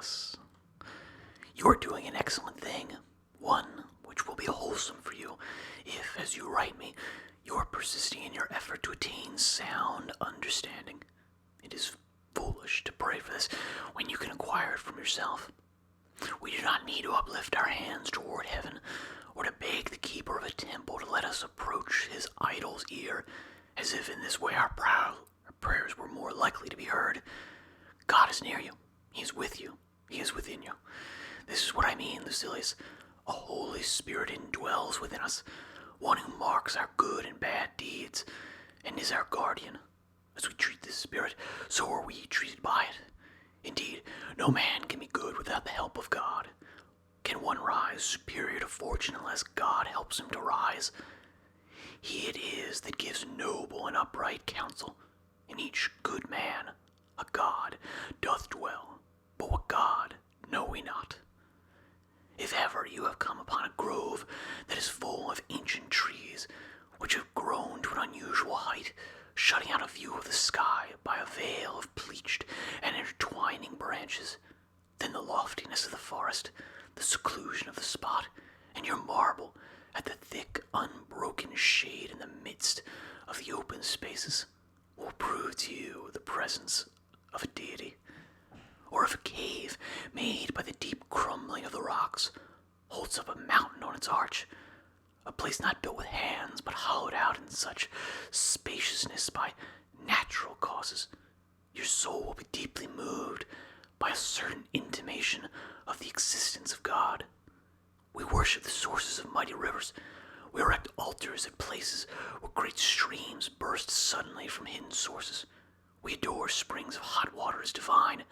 Yes, you are doing an excellent thing, one which will be wholesome for you if, as you write me, you are persisting in your effort to attain sound understanding. It is foolish to pray for this when you can acquire it from yourself. We do not need to uplift our hands toward heaven, or to beg the keeper of a temple to let us approach his idol's ear, as if in this way our prayers were more likely to be heard. God is near you. He is with you. He is within you. This is what I mean, Lucilius. A Holy Spirit indwells within us, one who marks our good and bad deeds, and is our guardian. As we treat this Spirit, so are we treated by it. Indeed, no man can be good without the help of God. Can one rise superior to fortune unless God helps him to rise? He it is that gives noble and upright counsel. In each good man a God doth dwell, but what God know we not. If ever you have come upon a grove that is full of ancient trees, which have grown to an unusual height, shutting out a view of the sky by a veil of pleached and intertwining branches, then the loftiness of the forest, the seclusion of the spot, and your marvel at the thick, unbroken shade in the midst of the open spaces will prove to you the presence of a deity. Or if a cave made by the deep crumbling of the rocks holds up a mountain on its arch, a place not built with hands but hollowed out in such spaciousness by natural causes, your soul will be deeply moved by a certain intimation of the existence of God. We worship the sources of mighty rivers. We erect altars at places where great streams burst suddenly from hidden sources. We adore springs of hot water as divine,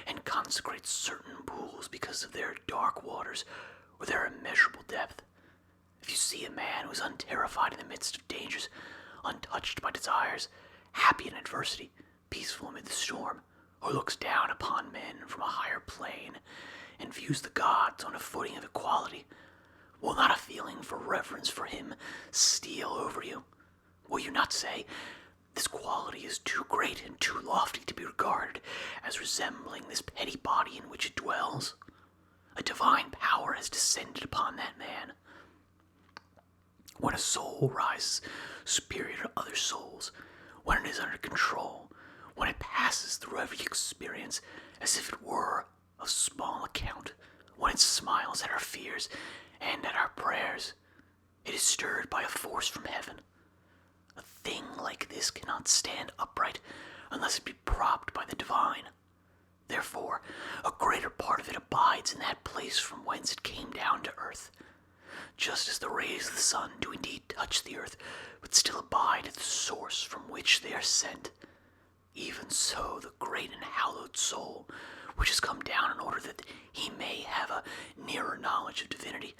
and consecrate certain pools because of their dark waters or their immeasurable depth. If you see a man who is unterrified in the midst of dangers, untouched by desires, happy in adversity, peaceful amid the storm, or looks down upon men from a higher plane and views the gods on a footing of equality, will not a feeling for reverence for him steal over you? Will you not say, this quality is too great and too lofty to be regarded as resembling this petty body in which it dwells? A divine power has descended upon that man. When a soul rises superior to other souls, when it is under control, when it passes through every experience as if it were of small account, when it smiles at our fears and at our prayers, it is stirred by a force from heaven. A thing like this cannot stand upright unless it be propped by the divine. Therefore, a greater part of it abides in that place from whence it came down to earth. Just as the rays of the sun do indeed touch the earth, but still abide at the source from which they are sent, even so the great and hallowed soul, which has come down in order that he may have a nearer knowledge of divinity,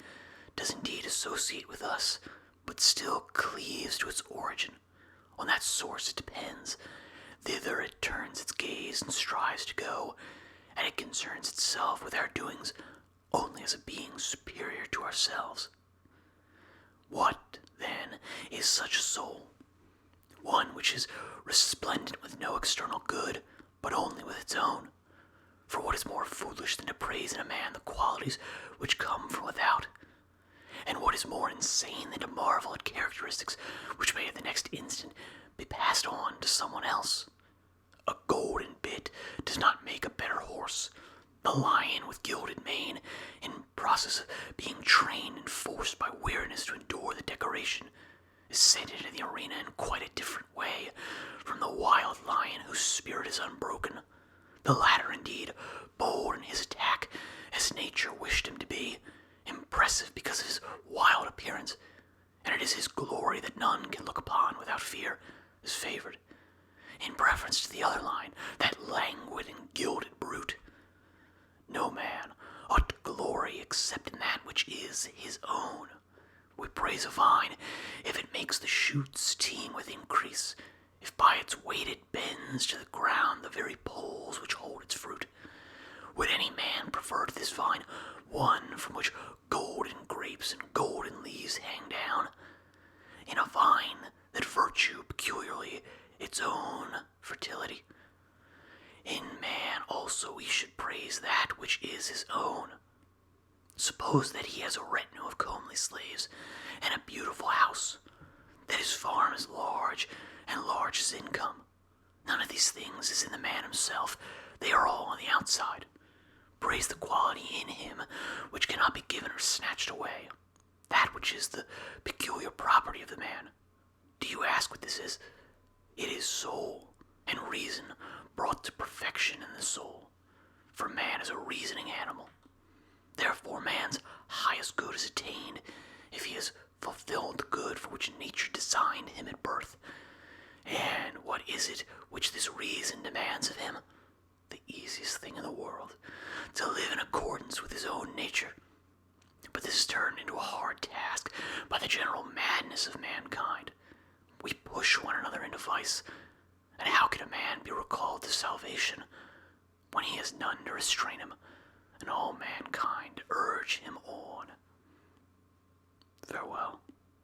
does indeed associate with us, but still cleaves to its origin. On that source it depends. Thither it turns its gaze and strives to go, and it concerns itself with our doings only as a being superior to ourselves. What, then, is such a soul? One which is resplendent with no external good, but only with its own. For what is more foolish than to praise in a man the qualities which come from without? And what is more insane than to marvel at characteristics which may at the next instant be passed on to someone else? A golden bit does not make a better horse. The lion with gilded mane, in process of being trained and forced by weariness to endure the decoration, is sent into the arena in quite a different way from the wild lion whose spirit is unbroken. The latter, indeed, bold in his attack, as nature wished him to be, impressive because of his wild appearance, and it is his glory that none can look upon without fear, is favored, in preference to the other lion, that languid and gilded brute. No man ought to glory except in that which is his own. We praise a vine if it makes the shoots teem with increase, if by its weight it bends to the ground the very poles which hold its fruit. Would any man prefer to this vine one from which golden grapes and golden leaves hang down? In a vine that virtue peculiarly its own fertility. In man also he should praise that which is his own. Suppose that he has a retinue of comely slaves and a beautiful house, that his farm is large and large his income. None of these things is in the man himself, they are all on the outside. Praise the quality in him which cannot be given or snatched away, that which is the peculiar property of the man. Do you ask what this is? It is soul and reason brought to perfection in the soul, for man is a reasoning animal. Therefore man's highest good is attained if he has fulfilled the good for which nature designed him at birth. And what is it which this reason demands of him? The easiest thing in the world, to live in accordance with his own nature. But this is turned into a hard task by the general madness of mankind. We push one another into vice, and how can a man be recalled to salvation when he has none to restrain him